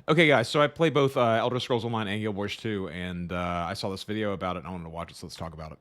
Okay, guys, so I play both Elder Scrolls Online and Guild Wars 2, and I saw this video about it, and I wanted to watch it, so let's talk about it.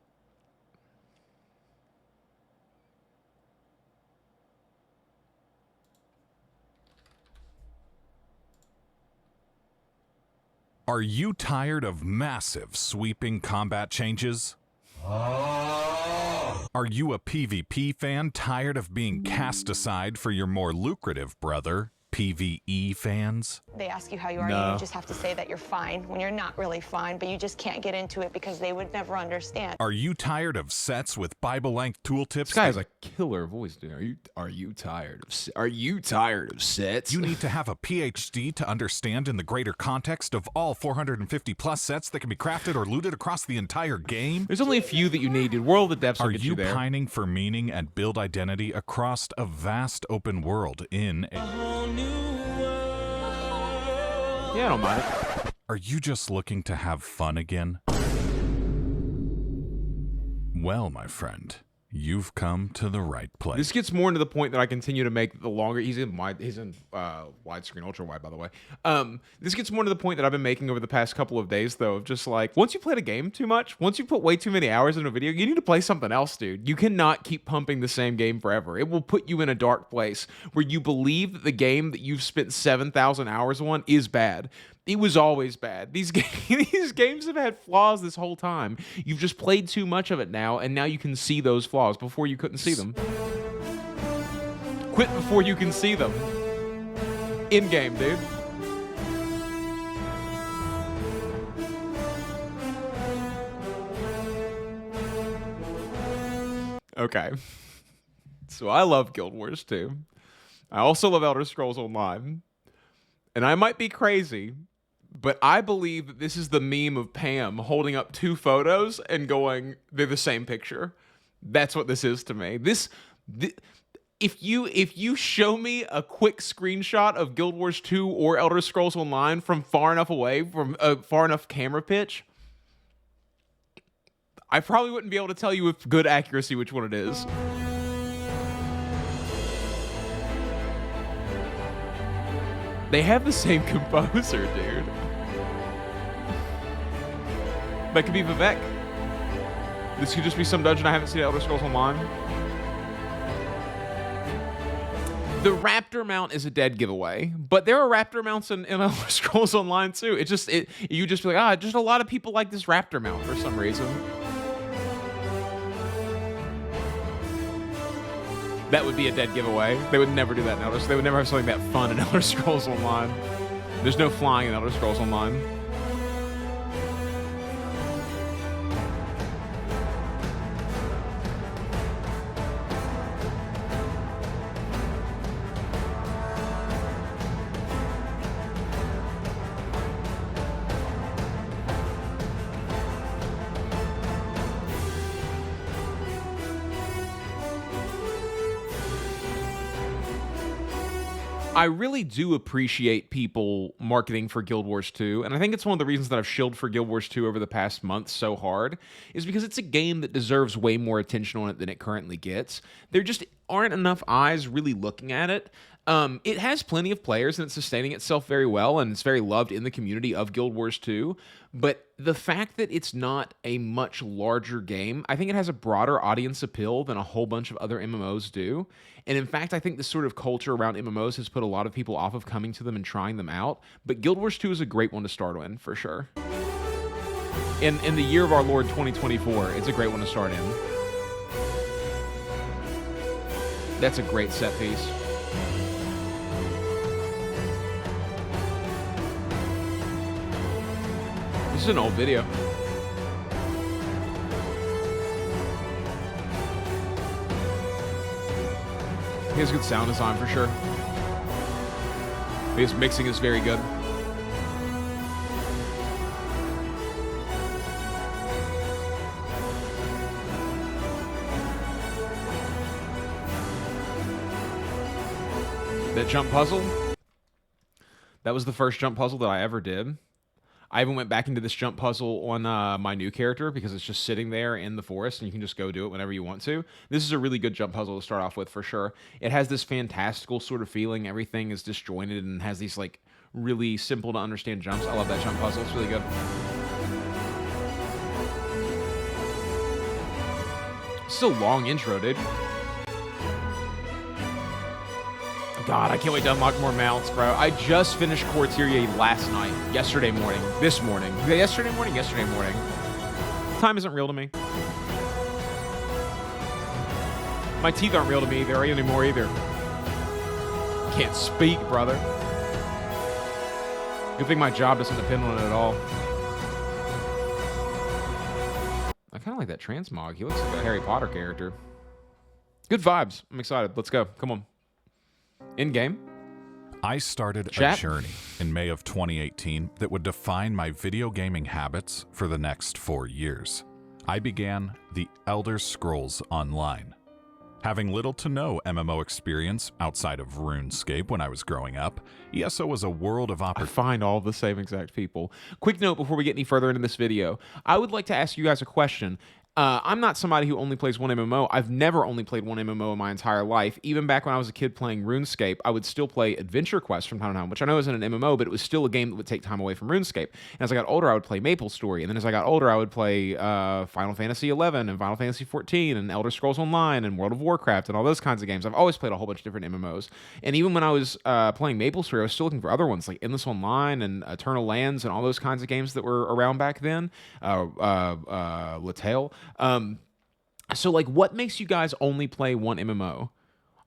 Are you tired of massive, sweeping combat changes? Are you a PvP fan tired of being cast aside for your more lucrative brother, PvE fans? They ask you how you are, and you just have to say that you're fine when you're not really fine, but you just can't get into it because they would never understand. Are you tired of sets with Bible-length tooltips? This guy has a killer voice, dude. Are you tired of sets? You need to have a PhD to understand in the greater context of all 450 plus sets that can be crafted or looted across the entire game? There's only a few that you need, dude. World of Depths will Are get you there. pining for meaning and build identity across a vast open world in a... Yeah, I don't mind it. Are you just looking to have fun again? Well, my friend, you've come to the right place. This gets more into the point that I continue to make the longer he's in widescreen ultra wide, by the way. This gets more to the point that I've been making over the past couple of days, though, of just like, once you played a game too much, once you put way too many hours into a video, you need to play something else, dude. You cannot keep pumping the same game forever. It will put you in a dark place where you believe that the game that you've spent 7,000 hours on is bad. It was always bad. These games have had flaws this whole time. You've just played too much of it now, and now you can see those flaws. Before you couldn't see them. Quit before you can see them. In-game, dude. Okay. So I love Guild Wars 2. I also love Elder Scrolls Online. And I might be crazy, but I believe that this is the meme of Pam holding up two photos and going, they're the same picture. That's what this is to me. If you show me a quick screenshot of Guild Wars 2 or Elder Scrolls Online from far enough away, from a far enough camera pitch, I probably wouldn't be able to tell you with good accuracy which one it is. They have the same composer, dude. That could be Vivek. This could just be some dungeon I haven't seen at Elder Scrolls Online. The Raptor mount is a dead giveaway, but there are Raptor mounts in Elder Scrolls Online too. You just be like, just a lot of people like this Raptor mount for some reason. That would be a dead giveaway. They would never do that in Elder Scrolls. They would never have something that fun in Elder Scrolls Online. There's no flying in Elder Scrolls Online. I really do appreciate people marketing for Guild Wars 2, and I think it's one of the reasons that I've shilled for Guild Wars 2 over the past month so hard, is because it's a game that deserves way more attention on it than it currently gets. There just aren't enough eyes really looking at it. It has plenty of players, and it's sustaining itself very well, and it's very loved in the community of Guild Wars 2, but the fact that it's not a much larger game, I think it has a broader audience appeal than a whole bunch of other MMOs do. And in fact, I think this sort of culture around MMOs has put a lot of people off of coming to them and trying them out. But Guild Wars 2 is a great one to start in, for sure. In the year of our Lord 2024, it's a great one to start in. That's a great set piece. This is an old video. He has good sound design for sure. His mixing is very good. That jump puzzle, that was the first jump puzzle that I ever did. I even went back into this jump puzzle on my new character because it's just sitting there in the forest and you can just go do it whenever you want to. This is a really good jump puzzle to start off with for sure. It has this fantastical sort of feeling. Everything is disjointed and has these like really simple to understand jumps. I love that jump puzzle. It's really good. Still long intro, dude. God, I can't wait to unlock more mounts, bro. I just finished Quartier last night. Yesterday morning. This morning. Yesterday morning? Yesterday morning. Time isn't real to me. My teeth aren't real to me. They're anymore either. Can't speak, brother. Good thing my job doesn't depend on it at all. I kind of like that transmog. He looks like a Harry Potter character. Good vibes. I'm excited. Let's go. Come on. In-game. I started a journey in May of 2018 that would define my video gaming habits for the next 4 years. I began The Elder Scrolls Online. Having little to no MMO experience outside of RuneScape when I was growing up, ESO was a world of opportunity. I find all the same exact people. Quick note before we get any further into this video. I would like to ask you guys a question. I'm not somebody who only plays one MMO. I've never only played one MMO in my entire life. Even back when I was a kid playing RuneScape, I would still play Adventure Quest from time to time, which I know isn't an MMO, but it was still a game that would take time away from RuneScape. And as I got older, I would play MapleStory. And then as I got older, I would play Final Fantasy XI and Final Fantasy XIV and Elder Scrolls Online and World of Warcraft and all those kinds of games. I've always played a whole bunch of different MMOs. And even when I was playing MapleStory, I was still looking for other ones like Endless Online and Eternal Lands and all those kinds of games that were around back then. Lattale. So, like, what makes you guys only play one MMO?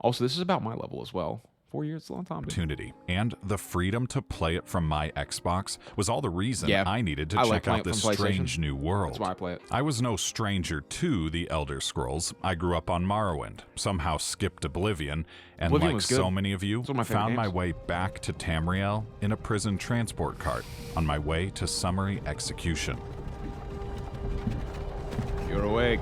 Also, this is about my level as well. 4 years, a long time. Opportunity and the freedom to play it from my Xbox was all the reason I needed to check out this strange new world. That's why I play it. I was no stranger to the Elder Scrolls. I grew up on Morrowind, somehow skipped Oblivion, and like so many of you, found my way back to Tamriel in a prison transport cart on my way to summary execution. You're awake.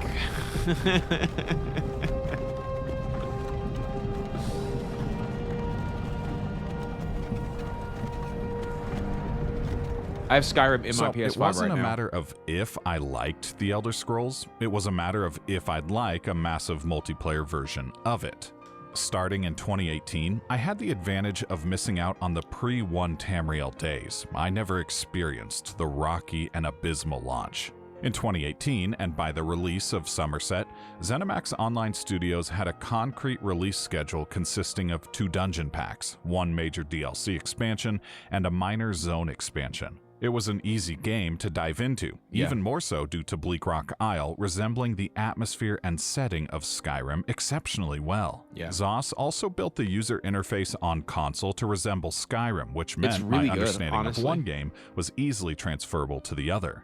I have Skyrim in my PS5 right now. It wasn't a matter of if I liked The Elder Scrolls, it was a matter of if I'd like a massive multiplayer version of it. Starting in 2018, I had the advantage of missing out on the pre-1 Tamriel days. I never experienced the rocky and abysmal launch. In 2018, and by the release of Somerset, ZeniMax Online Studios had a concrete release schedule consisting of 2 dungeon packs, 1 major DLC expansion, and a minor zone expansion. It was an easy game to dive into, even more so due to Bleak Rock Isle resembling the atmosphere and setting of Skyrim exceptionally well. ZOS also built the user interface on console to resemble Skyrim, which meant my understanding of one game was easily transferable to the other.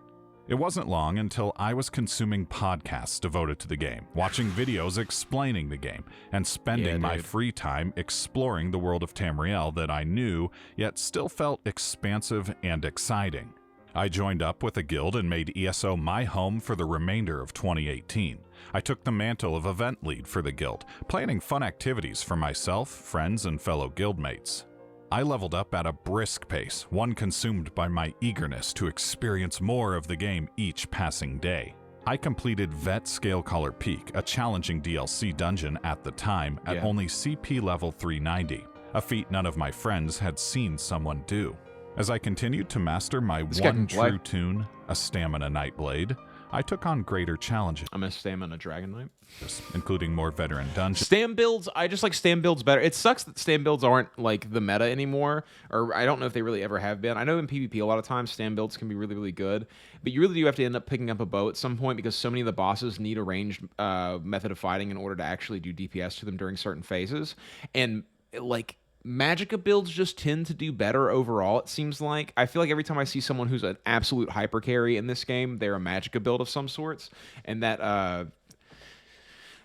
It wasn't long until I was consuming podcasts devoted to the game, watching videos explaining the game, and spending my free time exploring the world of Tamriel that I knew, yet still felt expansive and exciting. I joined up with a guild and made ESO my home for the remainder of 2018. I took the mantle of event lead for the guild, planning fun activities for myself, friends, and fellow guildmates. I leveled up at a brisk pace, one consumed by my eagerness to experience more of the game each passing day. I completed Vet Scalecaller Peak, a challenging DLC dungeon at the time, at only CP level 390, a feat none of my friends had seen someone do. As I continued to master my one true tune, a Stamina Nightblade, I took on greater challenges. I'm a Stamina Dragon Knight. Including more veteran dungeons. Stam builds, I just like Stam builds better. It sucks that Stam builds aren't like the meta anymore, or I don't know if they really ever have been. I know in PvP a lot of times Stam builds can be really, really good, but you really do have to end up picking up a bow at some point because so many of the bosses need a ranged method of fighting in order to actually do DPS to them during certain phases. And like Magicka builds just tend to do better overall, it seems like. I feel like every time I see someone who's an absolute hyper carry in this game, they're a Magicka build of some sorts. And that,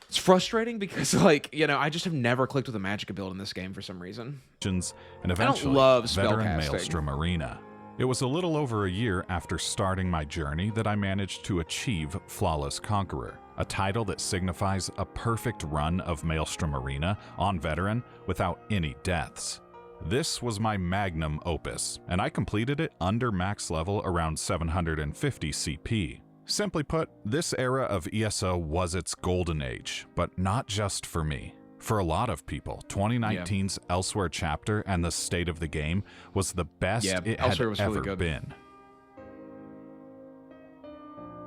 it's frustrating because, like, you know, I just have never clicked with a Magicka build in this game for some reason. And eventually, I don't love veteran spellcasting. Maelstrom Arena. It was a little over a year after starting my journey that I managed to achieve Flawless Conqueror, a title that signifies a perfect run of Maelstrom Arena on veteran without any deaths. This was my magnum opus, and I completed it under max level around 750 CP. Simply put, this era of ESO was its golden age, but not just for me. For a lot of people, 2019's Elsewhere chapter and the state of the game was the best it had ever been.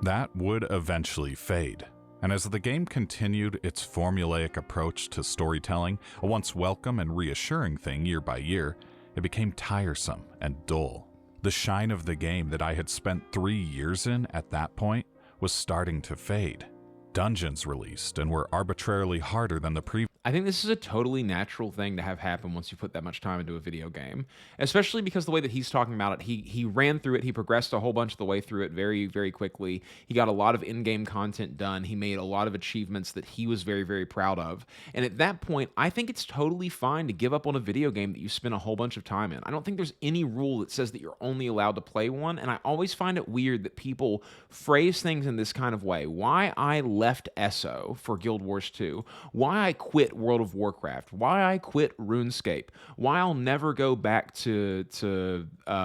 That would eventually fade. And as the game continued its formulaic approach to storytelling, a once welcome and reassuring thing year by year, it became tiresome and dull. The shine of the game that I had spent 3 years in at that point was starting to fade. Dungeons released and were arbitrarily harder than the previous. I think this is a totally natural thing to have happen once you put that much time into a video game, especially because the way that he's talking about it, he ran through it, he progressed a whole bunch of the way through it very, very quickly. He got a lot of in-game content done. He made a lot of achievements that he was very, very proud of. And at that point, I think it's totally fine to give up on a video game that you spent a whole bunch of time in. I don't think there's any rule that says that you're only allowed to play one, and I always find it weird that people phrase things in this kind of way. Why I left ESO for Guild Wars 2, why I quit World of Warcraft, why I quit RuneScape, why I'll never go back to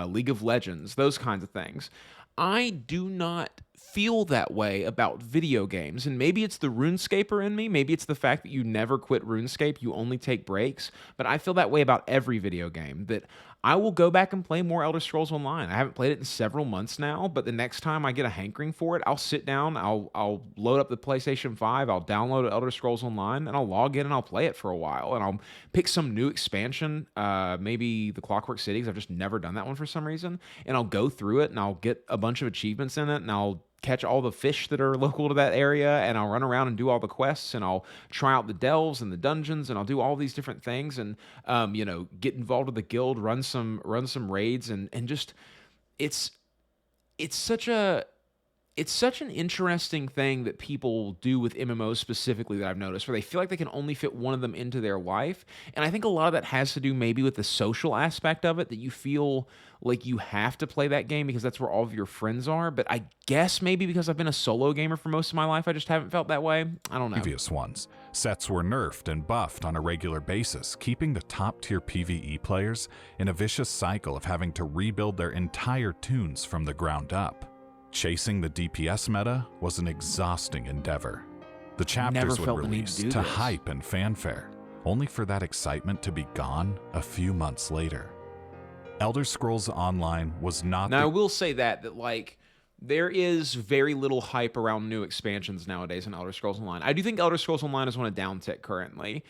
League of Legends, those kinds of things. I do not feel that way about video games, and maybe it's the RuneScaper in me, maybe it's the fact that you never quit RuneScape, you only take breaks, but I feel that way about every video game, that I will go back and play more Elder Scrolls Online. I haven't played it in several months now, but the next time I get a hankering for it, I'll sit down, I'll load up the PlayStation 5, I'll download Elder Scrolls Online, and I'll log in and I'll play it for a while, and I'll pick some new expansion, maybe the Clockwork City, because I've just never done that one for some reason, and I'll go through it, and I'll get a bunch of achievements in it, and I'll catch all the fish that are local to that area, and I'll run around and do all the quests, and I'll try out the delves and the dungeons, and I'll do all these different things, and get involved with the guild, run some raids, and just it's such an interesting thing that people do with MMOs specifically that I've noticed, where they feel like they can only fit one of them into their life. And I think a lot of that has to do maybe with the social aspect of it, that you feel like you have to play that game because that's where all of your friends are. But I guess maybe because I've been a solo gamer for most of my life, I just haven't felt that way. I don't know. Previous ones. Sets were nerfed and buffed on a regular basis, keeping the top-tier PvE players in a vicious cycle of having to rebuild their entire tunes from the ground up. Chasing the DPS meta was an exhausting endeavor. The chapters would release to hype and fanfare, only for that excitement to be gone a few months later. Elder Scrolls Online was not. Now, I will say that like there is very little hype around new expansions nowadays in Elder Scrolls Online. I do think Elder Scrolls Online is on a downtick currently.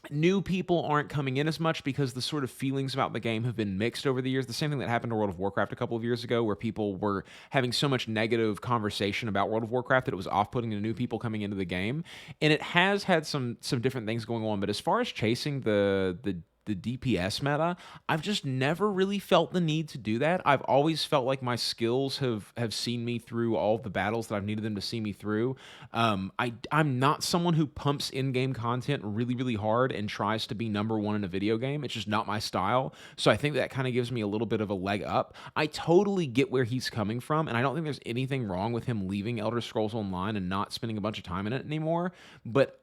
New people aren't coming in as much because the sort of feelings about the game have been mixed over the years. The same thing that happened to World of Warcraft a couple of years ago, where people were having so much negative conversation about World of Warcraft that it was off-putting to new people coming into the game. And it has had some different things going on. But as far as chasing the DPS meta, I've just never really felt the need to do that. I've always felt like my skills have seen me through all of the battles that I've needed them to see me through. I'm not someone who pumps in-game content really, really hard and tries to be number one in a video game. It's just not my style. So I think that kind of gives me a little bit of a leg up. I totally get where he's coming from, and I don't think there's anything wrong with him leaving Elder Scrolls Online and not spending a bunch of time in it anymore. But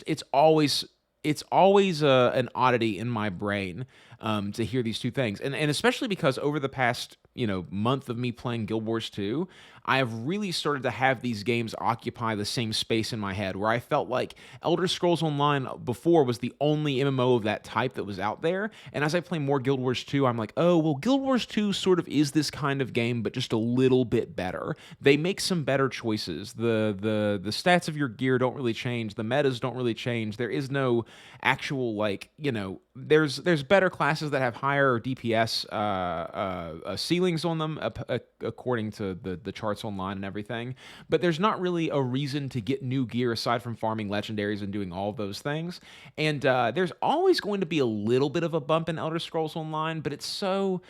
it's always an oddity in my brain to hear these two things. And especially because over the past, month of me playing Guild Wars 2, I have really started to have these games occupy the same space in my head, where I felt like Elder Scrolls Online before was the only MMO of that type that was out there. And as I play more Guild Wars 2, I'm like, oh, well, Guild Wars 2 sort of is this kind of game, but just a little bit better. They make some better choices. The stats of your gear don't really change. The metas don't really change. There is no actual, there's better classes that have higher DPS ceilings on them, according to the charts online and everything. But there's not really a reason to get new gear aside from farming legendaries and doing all of those things. And there's always going to be a little bit of a bump in Elder Scrolls Online, but it's so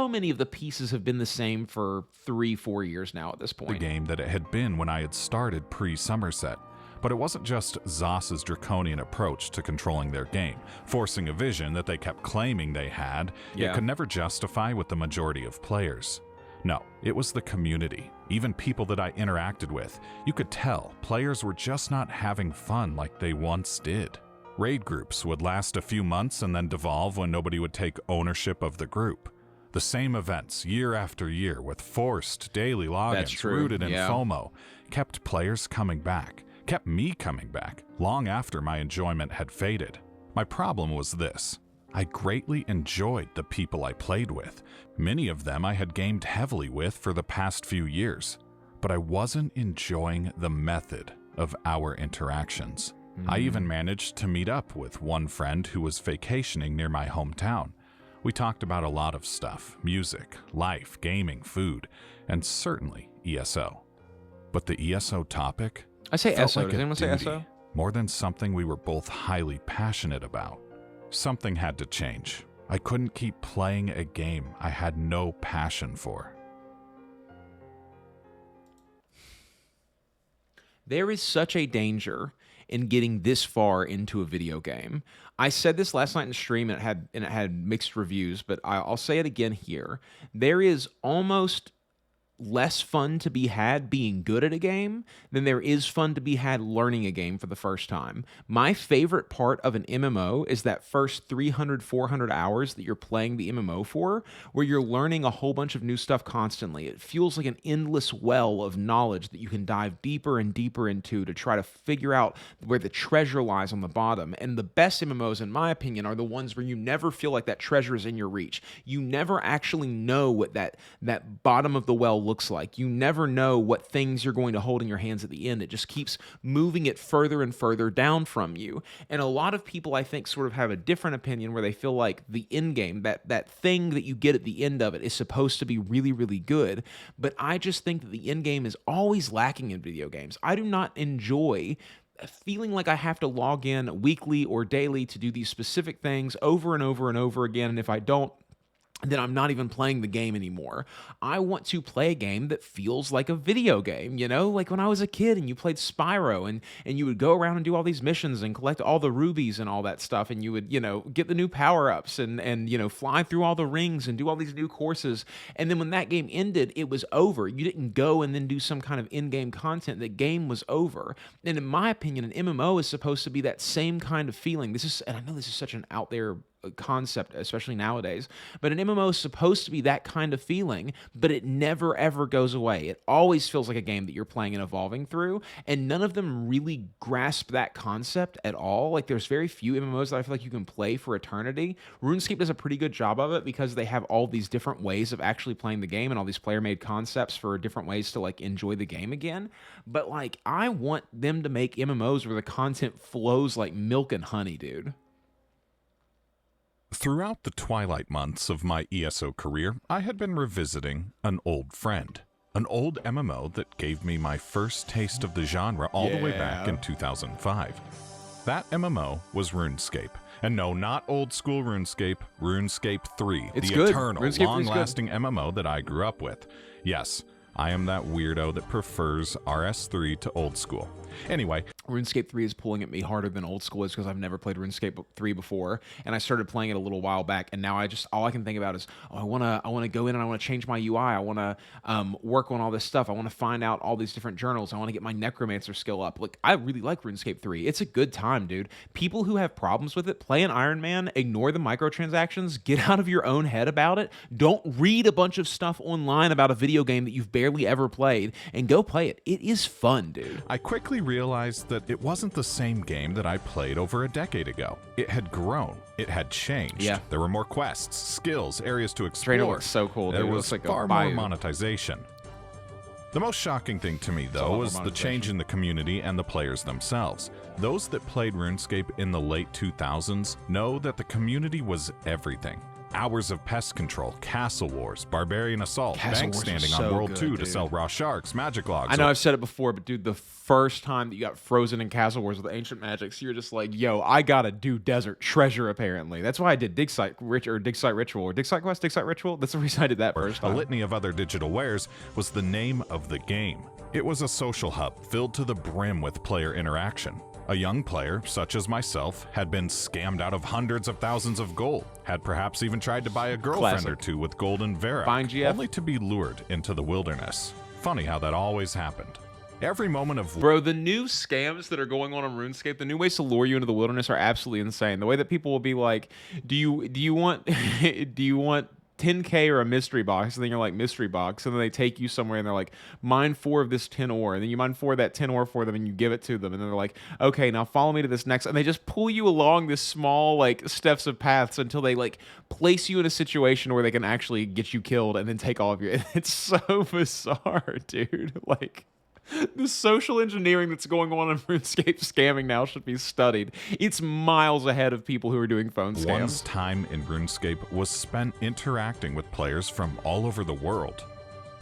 many of the pieces have been the same for 3-4 years now at this point. The game that it had been when I had started pre-Somerset. But it wasn't just ZOS's draconian approach to controlling their game, forcing a vision that they kept claiming they had, yet could never justify with the majority of players. No, it was the community, even people that I interacted with. You could tell players were just not having fun like they once did. Raid groups would last a few months and then devolve when nobody would take ownership of the group. The same events year after year with forced daily logins rooted in FOMO kept players coming back, kept me coming back, long after my enjoyment had faded. My problem was this. I greatly enjoyed the people I played with. Many of them I had gamed heavily with for the past few years, but I wasn't enjoying the method of our interactions. I even managed to meet up with one friend who was vacationing near my hometown. We talked about a lot of stuff: music, life, gaming, food, and certainly ESO. But the ESO topic I say felt ESO. like Does a anyone say duty, ESO? more than something we were both highly passionate about. Something had to change. I couldn't keep playing a game I had no passion for. There is such a danger in getting this far into a video game. I said this last night in stream, and it had mixed reviews, but I'll say it again here. There is almost less fun to be had being good at a game than there is fun to be had learning a game for the first time. My favorite part of an MMO is that first 300, 400 hours that you're playing the MMO for, where you're learning a whole bunch of new stuff constantly. It feels like an endless well of knowledge that you can dive deeper and deeper into to try to figure out where the treasure lies on the bottom. And the best MMOs, in my opinion, are the ones where you never feel like that treasure is in your reach. You never actually know what that bottom of the well looks like. You never know what things you're going to hold in your hands at the end. It just keeps moving it further and further down from you. And a lot of people, I think, sort of have a different opinion where they feel like the end game, that thing that you get at the end of it, is supposed to be really, really good. But I just think that the end game is always lacking in video games. I do not enjoy feeling like I have to log in weekly or daily to do these specific things over and over and over again. And if I don't, then I'm not even playing the game anymore. I want to play a game that feels like a video game, like when I was a kid and you played Spyro and you would go around and do all these missions and collect all the rubies and all that stuff, and you would, get the new power-ups and fly through all the rings and do all these new courses. And then when that game ended, it was over. You didn't go and then do some kind of in-game content. The game was over. And in my opinion, an MMO is supposed to be that same kind of feeling. And I know this is such an out there concept, especially nowadays, but an MMO is supposed to be that kind of feeling, but it never ever goes away. It always feels like a game that you're playing and evolving through, and none of them really grasp that concept at all. Like, there's very few MMOs that I feel like you can play for eternity. RuneScape does a pretty good job of it because they have all these different ways of actually playing the game and all these player-made concepts for different ways to enjoy the game again. But I want them to make MMOs where the content flows like milk and honey, dude. Throughout the twilight months of my ESO career, I had been revisiting an old friend. An old MMO that gave me my first taste of the genre all the way back in 2005. That MMO was RuneScape. And no, not old school RuneScape, RuneScape 3, it's the good. eternal, RuneScape long-lasting MMO that I grew up with. Yes, I am that weirdo that prefers RS3 to old school. Anyway, RuneScape 3 is pulling at me harder than old school is because I've never played RuneScape 3 before, and I started playing it a little while back, and now all I can think about is, I want to go in and I want to change my UI. I want to work on all this stuff. I want to find out all these different journals. I want to get my Necromancer skill up. I really like RuneScape 3. It's a good time, dude. People who have problems with it, play an Iron Man, ignore the microtransactions, get out of your own head about it. Don't read a bunch of stuff online about a video game that you've barely ever played, and go play it. It is fun, dude. I quickly realized that it wasn't the same game that I played over a decade ago. It had grown. It had changed. Yeah. There were more quests, skills, areas to explore. Trainer looks so cool, dude. There It was looks like far a more bayou. monetization. The most shocking thing to me, a though, lot was more the change monetization. in the community and the players themselves. Those that played RuneScape in the late 2000s know that the community was everything. Hours of pest control, castle wars, barbarian assault, Castle bank wars are standing so on World good, 2 to dude. sell raw sharks, magic logs. I know I've said it before, but dude, the first time that you got frozen in Castle Wars with Ancient Magics, you're just like, yo, I gotta do Desert Treasure, apparently. That's why I did Dig Site Ritual, or Dig Site Quest, Dig Site Ritual. That's the reason I did that first A time. litany of other digital wares was the name of the game. It was a social hub filled to the brim with player interaction. A young player, such as myself, had been scammed out of hundreds of thousands of gold, had perhaps even tried to buy a girlfriend Classic. or two with golden Vera, Buying GF. only to be lured into the wilderness. Funny how that always happened. Every moment of Bro, the new scams that are going on RuneScape, the new ways to lure you into the wilderness are absolutely insane. The way that people will be like, do you want 10K or a mystery box, and then you're like, mystery box, and then they take you somewhere and they're like, mine 4 of this 10 ore, and then you mine 4 of that 10 ore for them and you give it to them, and then they're like, okay, now follow me to this next, and they just pull you along this small like steps of paths until they like place you in a situation where they can actually get you killed and then take all of your, it's so bizarre, dude. Like, the social engineering that's going on in RuneScape scamming now should be studied. It's miles ahead of people who are doing phone scams. One's time in RuneScape was spent interacting with players from all over the world.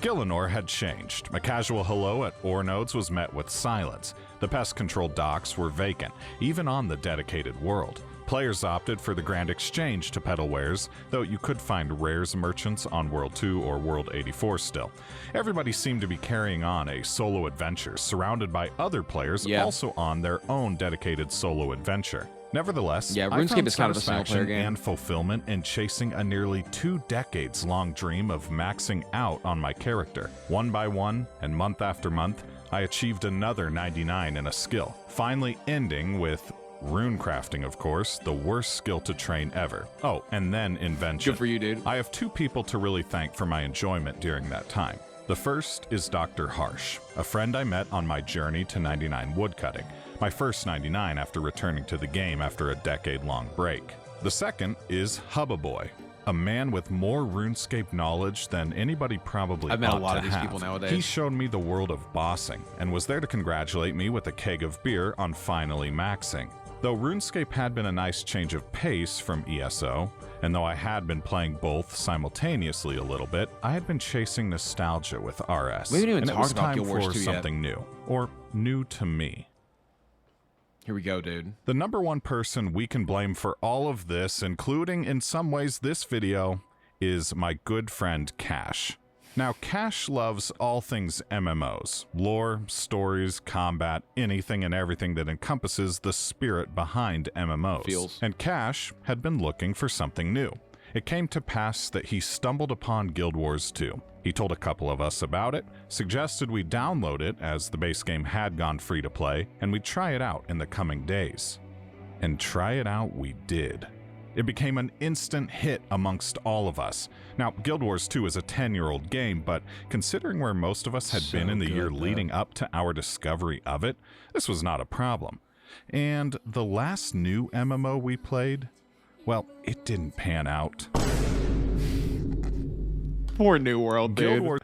Gielinor had changed. A casual hello at ore nodes was met with silence. The pest control docks were vacant, even on the dedicated world. Players opted for the Grand Exchange to peddle wares, though you could find rares merchants on World 2 or World 84 still. Everybody seemed to be carrying on a solo adventure, surrounded by other players also on their own dedicated solo adventure. Nevertheless, I RuneScape found is kind of a single player satisfaction game and fulfillment in chasing a nearly 2 decades-long dream of maxing out on my character. One by one, and month after month, I achieved another 99 in a skill, finally ending with rune crafting, of course, the worst skill to train ever. Oh, and then invention. Good for you, dude. I have 2 people to really thank for my enjoyment during that time. The first is Dr. Harsh, a friend I met on my journey to 99 woodcutting, my first 99 after returning to the game after a decade-long break. The second is Hubba Boy, a man with more RuneScape knowledge than anybody probably I've met a ought lot to of these have. people nowadays. He showed me the world of bossing and was there to congratulate me with a keg of beer on finally maxing. Though RuneScape had been a nice change of pace from ESO, and though I had been playing both simultaneously a little bit, I had been chasing nostalgia with RS. We haven't even and it talked was about time Guild Wars for 2 yet. something new, or new to me. Here we go, dude. The number one person we can blame for all of this, including in some ways this video, is my good friend Cash. Now, Cash loves all things MMOs, lore, stories, combat, anything and everything that encompasses the spirit behind MMOs. Feels. And Cash had been looking for something new. It came to pass that he stumbled upon Guild Wars 2. He told a couple of us about it, suggested we download it as the base game had gone free to play, and we'd try it out in the coming days. And try it out we did. It became an instant hit amongst all of us. Now, Guild Wars 2 is a 10-year-old game, but considering where most of us had been in the year leading up to our discovery of it, this was not a problem. And the last new MMO we played, well, it didn't pan out. Poor New World, dude. Guild Wars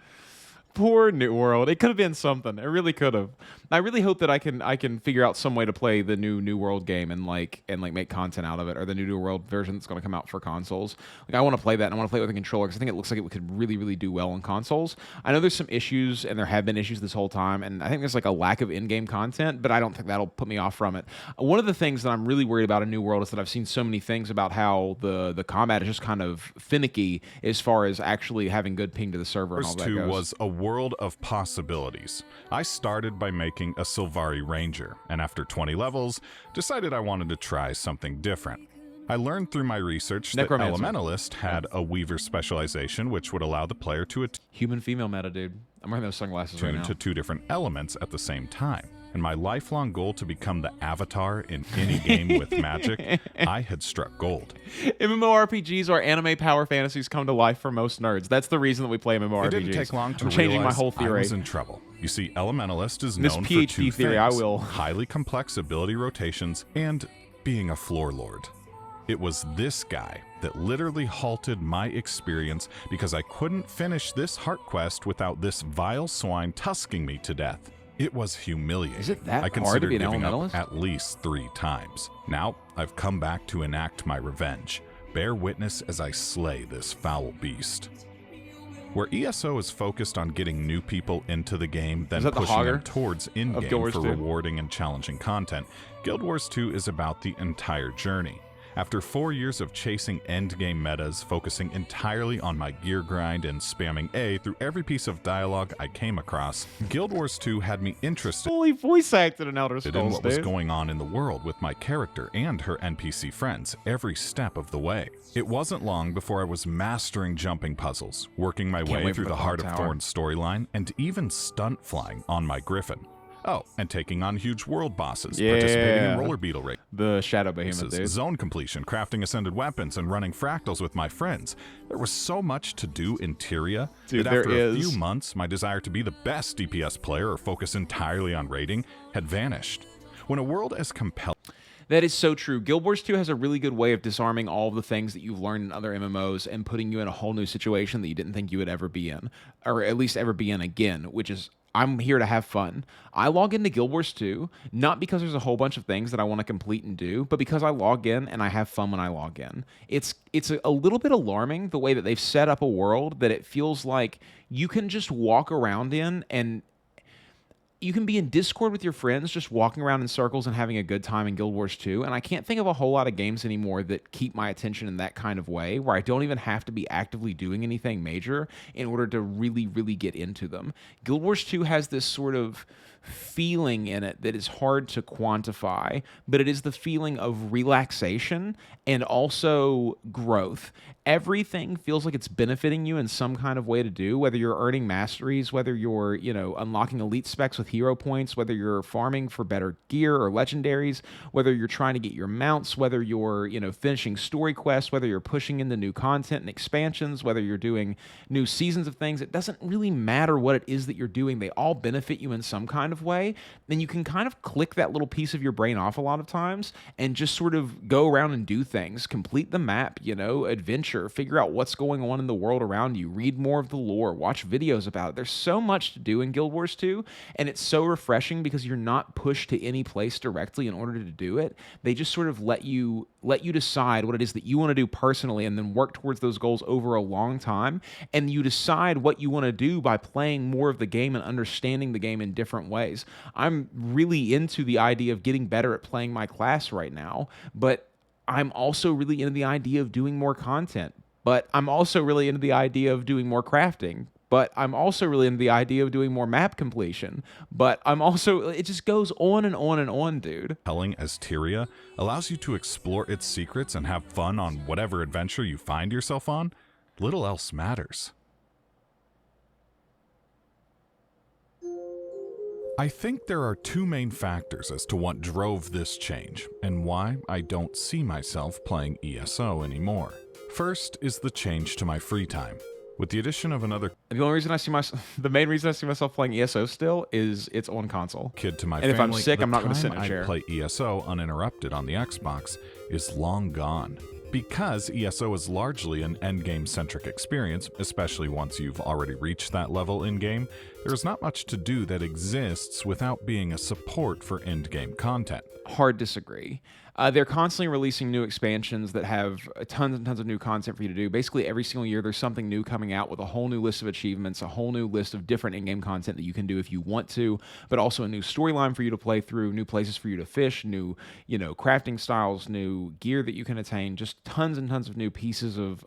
Poor New World. It could have been something. It really could have. I really hope that I can figure out some way to play the New World game and make content out of it, or the New World version that's going to come out for consoles. Like, I want to play that, and I want to play it with a controller because I think it looks like it could really do well on consoles. I know there's some issues, and there have been issues this whole time, and I think there's like a lack of in-game content, but I don't think that'll put me off from it. One of the things that I'm really worried about in New World is that I've seen so many things about how the combat is just kind of finicky as far as actually having good ping to the server and all that 2 goes. was a world of possibilities. I started by making a Sylvari Ranger, and after 20 levels, decided I wanted to try something different. I learned through my research that Necromancer. Elementalist had a Weaver specialization, which would allow the player to Human-female meta, dude. I'm wearing those sunglasses right attune now. to 2 different elements at the same time. And my lifelong goal to become the avatar in any game with magic, I had struck gold. MMORPGs are anime power fantasies come to life for most nerds. That's the reason that we play MMORPGs. It didn't take long to I'm changing my realize whole theory. I was in trouble. You see, Elementalist is This known PhD for 2 theory, things: I will. highly complex ability rotations and being a floor lord. It was this guy that literally halted my experience because I couldn't finish this heart quest without this vile swine tusking me to death. It was humiliating. Is it that I hard to considered be an giving up elementalist? at least 3 times. Now, I've come back to enact my revenge. Bear witness as I slay this foul beast. Where ESO is focused on getting new people into the game, then that the pushing them Hogger towards of in-game Guild Wars for 2? rewarding and challenging content, Guild Wars 2 is about the entire journey. After 4 years of chasing endgame metas, focusing entirely on my gear grind and spamming A through every piece of dialogue I came across, Guild Wars 2 had me interested Fully voice acted in Elder in Scrolls, what was dude. going on in the world with my character and her NPC friends every step of the way. It wasn't long before I was mastering jumping puzzles, working my way wait through for the the Heart clock of tower. Thorns storyline, and even stunt flying on my Griffin. Oh, and taking on huge world bosses, participating in roller beetle races, The Shadow Behemoth, dude. zone completion, crafting ascended weapons, and running fractals with my friends. There was so much to do in Tyria Dude, that after there a few is. months, my desire to be the best DPS player or focus entirely on raiding had vanished. When a world as compelling... That is so true. Guild Wars 2 has a really good way of disarming all of the things that you've learned in other MMOs and putting you in a whole new situation that you didn't think you would ever be in, or at least ever be in again, which is, I'm here to have fun. I log into Guild Wars 2, not because there's a whole bunch of things that I want to complete and do, but because I log in and I have fun when I log in. It's a little bit alarming the way that they've set up a world that it feels like you can just walk around in, and you can be in Discord with your friends just walking around in circles and having a good time in Guild Wars 2, and I can't think of a whole lot of games anymore that keep my attention in that kind of way, where I don't even have to be actively doing anything major in order to really, really get into them. Guild Wars 2 has this sort of feeling in it that is hard to quantify, but it is the feeling of relaxation and also growth. Everything feels like it's benefiting you in some kind of way to do, whether you're earning masteries, whether you're, unlocking elite specs with hero points, whether you're farming for better gear or legendaries, whether you're trying to get your mounts, whether you're, finishing story quests, whether you're pushing into new content and expansions, whether you're doing new seasons of things. It doesn't really matter what it is that you're doing. They all benefit you in some kind of way. Then you can kind of click that little piece of your brain off a lot of times and just sort of go around and do things, complete the map, adventure, figure out what's going on in the world around you, read more of the lore, watch videos about it. There's so much to do in Guild Wars 2, and it's so refreshing because you're not pushed to any place directly in order to do it. They just sort of let you decide what it is that you want to do personally and then work towards those goals over a long time. And you decide what you want to do by playing more of the game and understanding the game in different ways. I'm really into the idea of getting better at playing my class right now, but I'm also really into the idea of doing more content. But I'm also really into the idea of doing more crafting. But I'm also really into the idea of doing more map completion. But it just goes on and on and on, dude. Compelling as Tyria allows you to explore its secrets and have fun on whatever adventure you find yourself on, little else matters. I think there are two main factors as to what drove this change and why I don't see myself playing ESO anymore. First is the change to my free time. With the addition of another the main reason I see myself playing ESO still is it's on console. Kid to my and family, if I'm sick, I'm not going to sit in a I chair. play ESO uninterrupted on the Xbox is long gone. Because ESO is largely an endgame-centric experience, especially once you've already reached that level in-game, there is not much to do that exists without being a support for endgame content. Hard disagree. They're constantly releasing new expansions that have tons and tons of new content for you to do. Basically, every single year, there's something new coming out with a whole new list of achievements, a whole new list of different in-game content that you can do if you want to, but also a new storyline for you to play through, new places for you to fish, new, crafting styles, new gear that you can attain, just tons and tons of new pieces of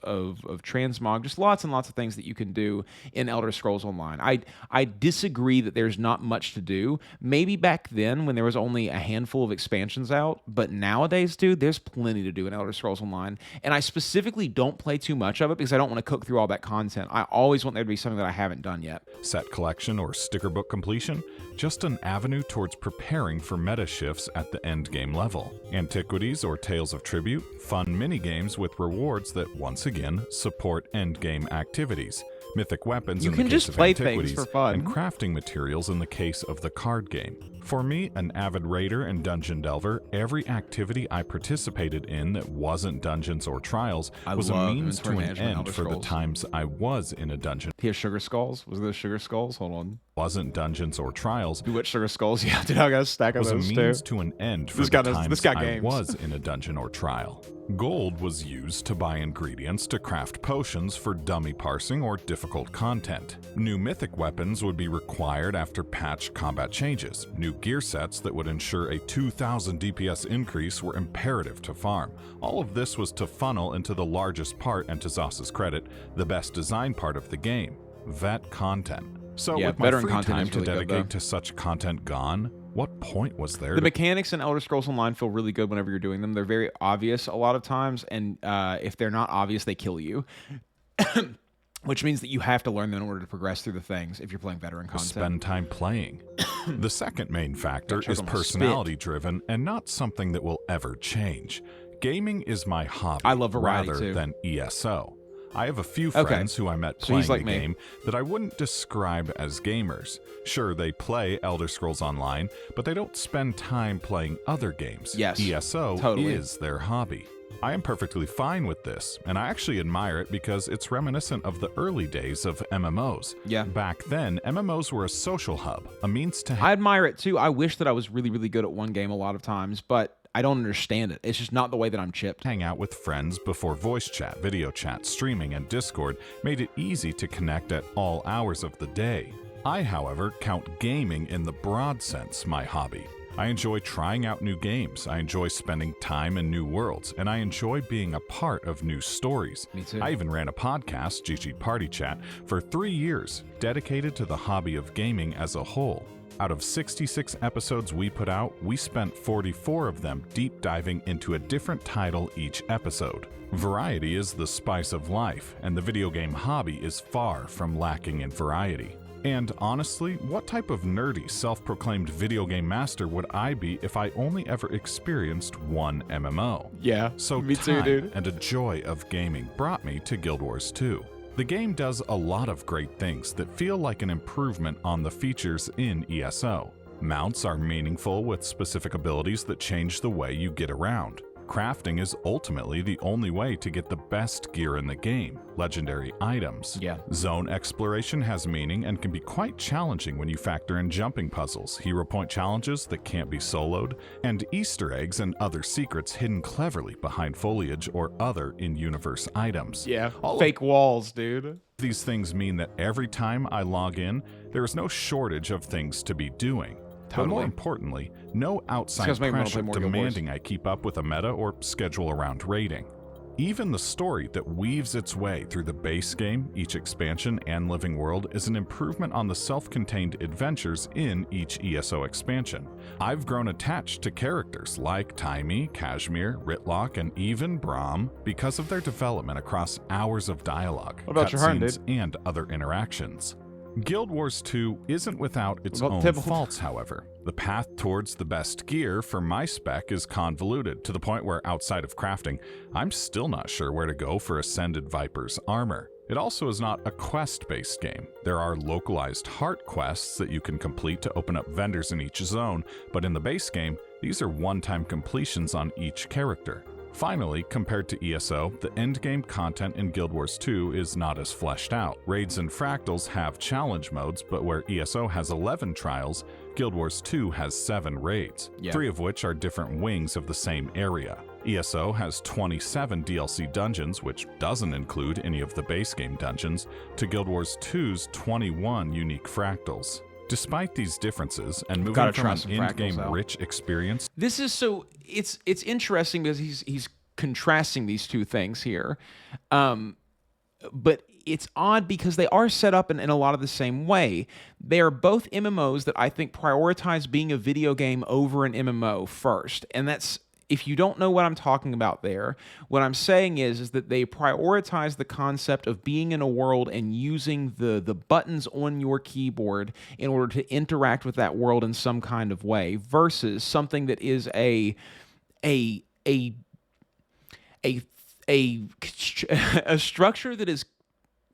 transmog, just lots and lots of things that you can do in Elder Scrolls Online. I disagree that there's not much to do. Maybe back then when there was only a handful of expansions out, but nowadays, dude, there's plenty to do in Elder Scrolls Online. And I specifically don't play too much of it because I don't want to cook through all that content. I always want there to be something that I haven't done yet. Set collection or sticker book completion, just an avenue towards preparing for meta shifts at the end game level. Antiquities or Tales of Tribute, fun minigames with rewards that once again support end game activities. Mythic weapons You in can the case just of play Antiquities, things for fun. and crafting materials in the case of the card game. For me, an avid raider and dungeon delver, every activity I participated in that wasn't dungeons or trials was a means to an end for the times I was in a dungeon. Here's Sugar Skulls. Was those Sugar Skulls? Hold on. Wasn't dungeons or trials. Do what Sugar Skulls? Yeah, dude, I got a stack of Was a those means too. to an end for This the guy times I games. was in a dungeon or trial. Gold was used to buy ingredients to craft potions for dummy parsing or difficult content. New mythic weapons would be required after patch combat changes. New gear sets that would ensure a 2000 DPS increase were imperative to farm. All of this was to funnel into the largest part, and to Zos's credit, the best design part of the game, vet content. So Yeah, with my veteran free content time is to really good, dedicate though. to such content gone, what point was there The to mechanics in Elder Scrolls Online feel really good whenever you're doing them. They're very obvious a lot of times, and if they're not obvious, they kill you. Which means that you have to learn them in order to progress through the things if you're playing veteran content. spend time playing? The second main factor Gotta is choke on my personality driven and not something that will ever change. Gaming is my hobby I love variety, rather too. than ESO. I have a few Okay. friends who I met So playing he's like the me. game that I wouldn't describe as gamers. Sure, they play Elder Scrolls Online, but they don't spend time playing other games. Yes, ESO totally. is their hobby. I am perfectly fine with this, and I actually admire it because it's reminiscent of the early days of MMOs. Yeah. Back then, MMOs were a social hub, a means to I admire it too. I wish that I was really, really good at one game a lot of times, but I don't understand it. It's just not the way that I'm chipped. hang out with friends before voice chat, video chat, streaming, and Discord made it easy to connect at all hours of the day. I, however, count gaming in the broad sense my hobby. I enjoy trying out new games, I enjoy spending time in new worlds, and I enjoy being a part of new stories. Me too. I even ran a podcast, GG Party Chat, for 3 years, dedicated to the hobby of gaming as a whole. Out of 66 episodes we put out, we spent 44 of them deep diving into a different title each episode. Variety is the spice of life, and the video game hobby is far from lacking in variety. And honestly, what type of nerdy, self-proclaimed video game master would I be if I only ever experienced one MMO? Yeah, So me too, time dude. and a joy of gaming brought me to Guild Wars 2. The game does a lot of great things that feel like an improvement on the features in ESO. Mounts are meaningful with specific abilities that change the way you get around. Crafting is ultimately the only way to get the best gear in the game, legendary items. Yeah. Zone exploration has meaning and can be quite challenging when you factor in jumping puzzles, hero point challenges that can't be soloed, and Easter eggs and other secrets hidden cleverly behind foliage or other in-universe items. Yeah, All fake walls, dude. these things mean that every time I log in, there is no shortage of things to be doing. But more Totally. importantly, no outside guys make me wanna pressure play more Guild Wars. demanding I keep up with a meta or schedule around raiding. Even the story that weaves its way through the base game, each expansion, and living world is an improvement on the self-contained adventures in each ESO expansion. I've grown attached to characters like Taimi, Kashmir, Ritlock, and even Braum because of their development across hours of dialogue, What about your heart, cutscenes, and other interactions. Guild Wars 2 isn't without its What about own Tibble? faults, however. The path towards the best gear for my spec is convoluted to the point where, outside of crafting, I'm still not sure where to go for Ascended Viper's armor. It also is not a quest-based game. There are localized heart quests that you can complete to open up vendors in each zone, but in the base game, these are one-time completions on each character. Finally, compared to ESO, the endgame content in Guild Wars 2 is not as fleshed out. Raids and fractals have challenge modes, but where ESO has 11 trials, Guild Wars 2 has 7 raids, Yeah. 3 of which are different wings of the same area. ESO has 27 DLC dungeons, which doesn't include any of the base game dungeons, to Guild Wars 2's 21 unique fractals. Despite these differences, and moving Gotta from try an some fractals endgame out. rich experience This is so it's interesting because he's contrasting these two things here, but it's odd because they are set up in a lot of the same way. They are both MMOs that I think prioritize being a video game over an MMO first, and that's. If you don't know what I'm talking about there, what I'm saying is that they prioritize the concept of being in a world and using the buttons on your keyboard in order to interact with that world in some kind of way versus something that is a structure that is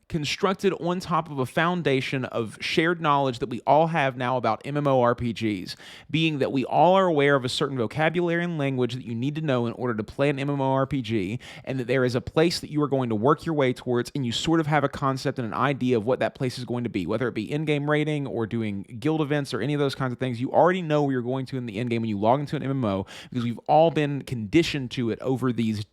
constructed on top of a foundation of shared knowledge that we all have now about MMORPGs, being that we all are aware of a certain vocabulary and language that you need to know in order to play an MMORPG, and that there is a place that you are going to work your way towards, and you sort of have a concept and an idea of what that place is going to be, whether it be in-game raiding or doing guild events or any of those kinds of things. You already know where you're going to in the end game when you log into an MMO, because we've all been conditioned to it over these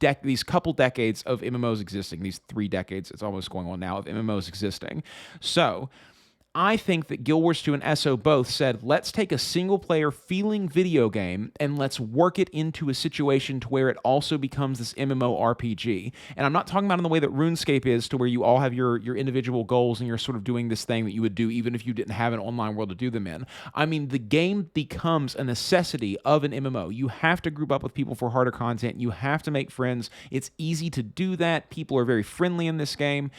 couple decades of MMOs existing, these 3 decades, it's almost going on now, of MMOs existing. So I think that Guild Wars 2 and ESO both said, let's take a single-player feeling video game and let's work it into a situation to where it also becomes this MMORPG. And I'm not talking about in the way that RuneScape is, to where you all have your individual goals and you're sort of doing this thing that you would do even if you didn't have an online world to do them in. I mean, the game becomes a necessity of an MMO. You have to group up with people for harder content. You have to make friends. It's easy to do that. People are very friendly in this game.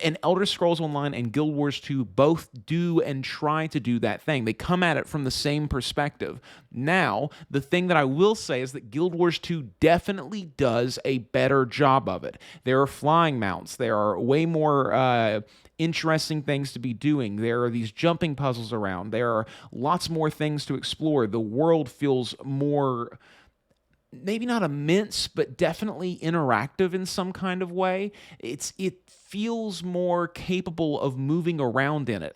And Elder Scrolls Online and Guild Wars 2 both do and try to do that thing. They come at it from the same perspective. Now, the thing that I will say is that Guild Wars 2 definitely does a better job of it. There are flying mounts. There are way more interesting things to be doing. There are these jumping puzzles around. There are lots more things to explore. The world feels more, maybe not immense, but definitely interactive in some kind of way. It feels more capable of moving around in it.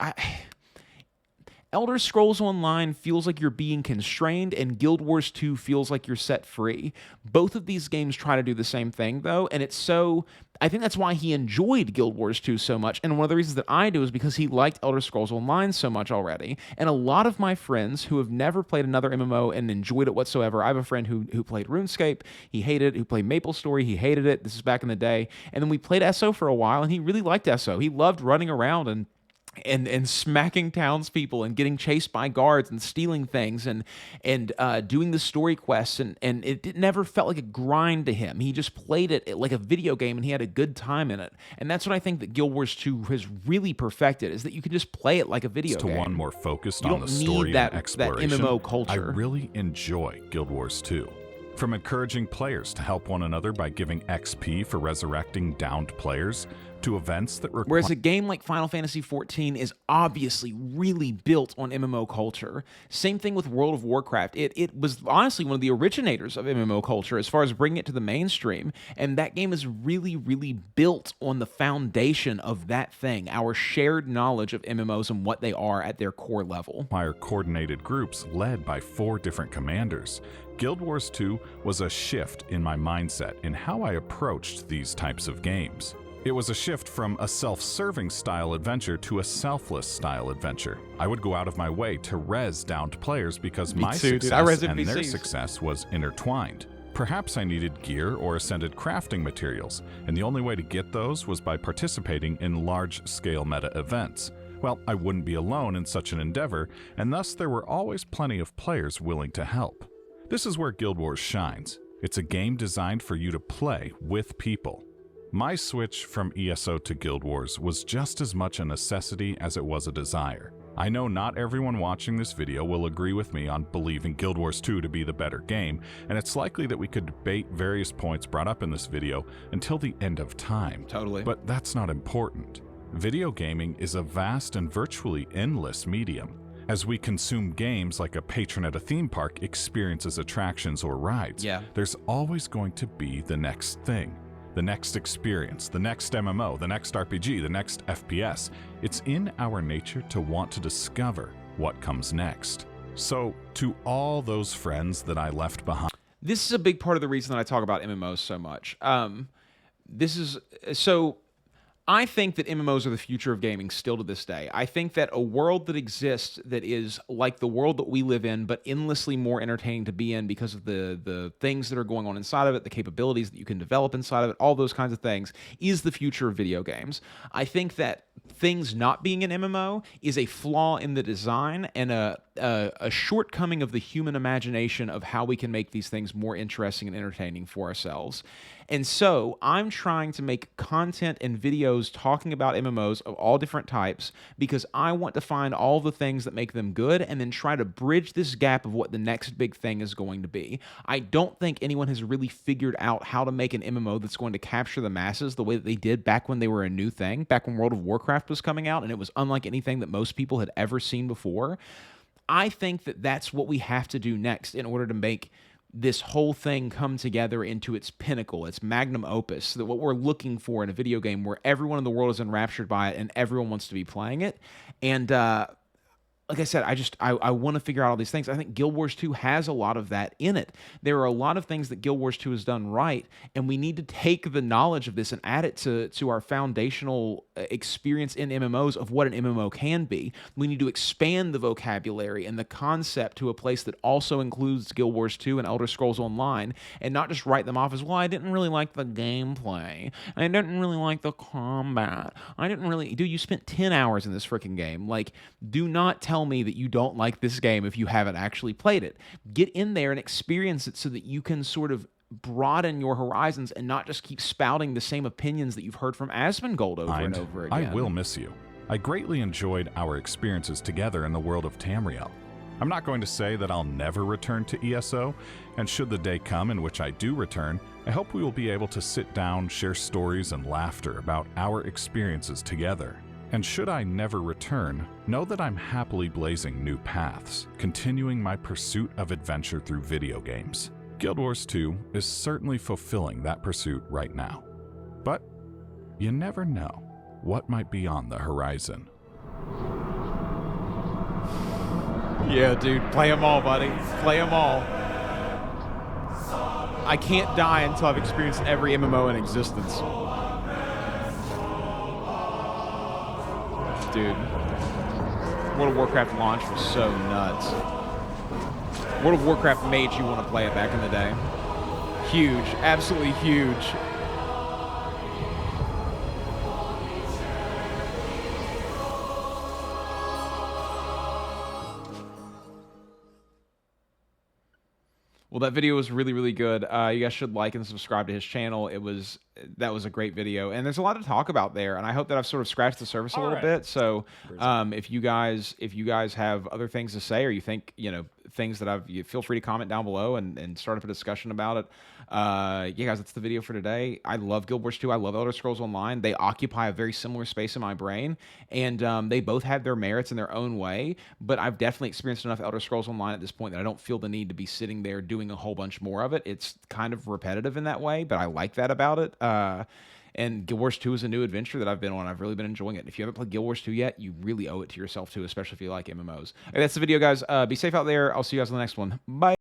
Elder Scrolls Online feels like you're being constrained, and Guild Wars 2 feels like you're set free. Both of these games try to do the same thing, though, and I think that's why he enjoyed Guild Wars 2 so much, and one of the reasons that I do is because he liked Elder Scrolls Online so much already, and a lot of my friends who have never played another MMO and enjoyed it whatsoever, I have a friend who played RuneScape, he hated it, who played MapleStory, he hated it, this is back in the day, and then we played ESO for a while, and he really liked ESO. He loved running around and smacking townspeople and getting chased by guards and stealing things and doing the story quests, and it never felt like a grind to him. He just played it like a video game, and he had a good time in it. And that's what I think that Guild Wars 2 has really perfected, is that you can just play it like a video game. To one more focused you on the story that, and exploration, that MMO culture. I really enjoy Guild Wars 2. From encouraging players to help one another by giving XP for resurrecting downed players, to events that require... Whereas a game like Final Fantasy XIV is obviously really built on MMO culture. Same thing with World of Warcraft. It was honestly one of the originators of MMO culture as far as bringing it to the mainstream, and that game is really, really built on the foundation of that thing, our shared knowledge of MMOs and what they are at their core level. Coordinated groups led by 4 different commanders. Guild Wars 2 was a shift in my mindset in how I approached these types of games. It was a shift from a self-serving style adventure to a selfless style adventure. I would go out of my way to res downed players because my success and their success was intertwined. Perhaps I needed gear or ascended crafting materials, and the only way to get those was by participating in large-scale meta events. Well, I wouldn't be alone in such an endeavor, and thus there were always plenty of players willing to help. This is where Guild Wars shines. It's a game designed for you to play with people. My switch from ESO to Guild Wars was just as much a necessity as it was a desire. I know not everyone watching this video will agree with me on believing Guild Wars 2 to be the better game, and it's likely that we could debate various points brought up in this video until the end of time. Totally. But that's not important. Video gaming is a vast and virtually endless medium. As we consume games like a patron at a theme park experiences attractions or rides, there's always going to be the next thing. The next experience, the next MMO, the next RPG, the next FPS. It's in our nature to want to discover what comes next. So, to all those friends that I left behind... This is a big part of the reason that I talk about MMOs so much. I think that MMOs are the future of gaming still to this day. I think that a world that exists that is like the world that we live in, but endlessly more entertaining to be in because of the things that are going on inside of it, the capabilities that you can develop inside of it, all those kinds of things, is the future of video games. I think that things not being an MMO is a flaw in the design and a shortcoming of the human imagination of how we can make these things more interesting and entertaining for ourselves. And so I'm trying to make content and videos talking about MMOs of all different types because I want to find all the things that make them good and then try to bridge this gap of what the next big thing is going to be. I don't think anyone has really figured out how to make an MMO that's going to capture the masses the way that they did back when they were a new thing, back when World of Warcraft was coming out and it was unlike anything that most people had ever seen before. I think that that's what we have to do next in order to make this whole thing come together into its pinnacle, its magnum opus, so that what we're looking for in a video game where everyone in the world is enraptured by it and everyone wants to be playing it. And like I said, I want to figure out all these things. I think Guild Wars 2 has a lot of that in it. There are a lot of things that Guild Wars 2 has done right, and we need to take the knowledge of this and add it to our foundational experience in MMOs of what an MMO can be. We need to expand the vocabulary and the concept to a place that also includes Guild Wars 2 and Elder Scrolls Online, and not just write them off as, well, I didn't really like the gameplay. I didn't really like the combat. I didn't really... Dude, you spent 10 hours in this freaking game. Like, do not tell me that you don't like this game if you haven't actually played it. Get in there and experience it so that you can sort of broaden your horizons and not just keep spouting the same opinions that you've heard from Asmongold over and over again. I will miss you. I greatly enjoyed our experiences together in the world of Tamriel. I'm not going to say that I'll never return to ESO, and should the day come in which I do return, I hope we will be able to sit down, share stories and laughter about our experiences together. And should I never return, know that I'm happily blazing new paths, continuing my pursuit of adventure through video games. Guild Wars 2 is certainly fulfilling that pursuit right now. But you never know what might be on the horizon. Yeah, dude, play them all, buddy. Play them all. I can't die until I've experienced every MMO in existence. Dude, World of Warcraft launch was so nuts. World of Warcraft made you want to play it back in the day. Huge, absolutely huge. Well, that video was really, really good. You guys should like and subscribe to his channel. That was a great video, and there's a lot to talk about there. And I hope that I've sort of scratched the surface a little bit. So, if you guys have other things to say, or you think things that you feel free to comment down below and start up a discussion about it. Yeah, guys, that's the video for today. I love Guild Wars 2. I love Elder Scrolls Online. They occupy a very similar space in my brain, and they both have their merits in their own way. But I've definitely experienced enough Elder Scrolls Online at this point that I don't feel the need to be sitting there doing a whole bunch more of it. It's kind of repetitive in that way, but I like that about it. And Guild Wars 2 is a new adventure that I've been on. I've really been enjoying it. If you haven't played Guild Wars 2 yet, you really owe it to yourself too, especially if you like MMOs. Okay, that's the video, guys. Be safe out there. I'll see you guys in the next one. Bye.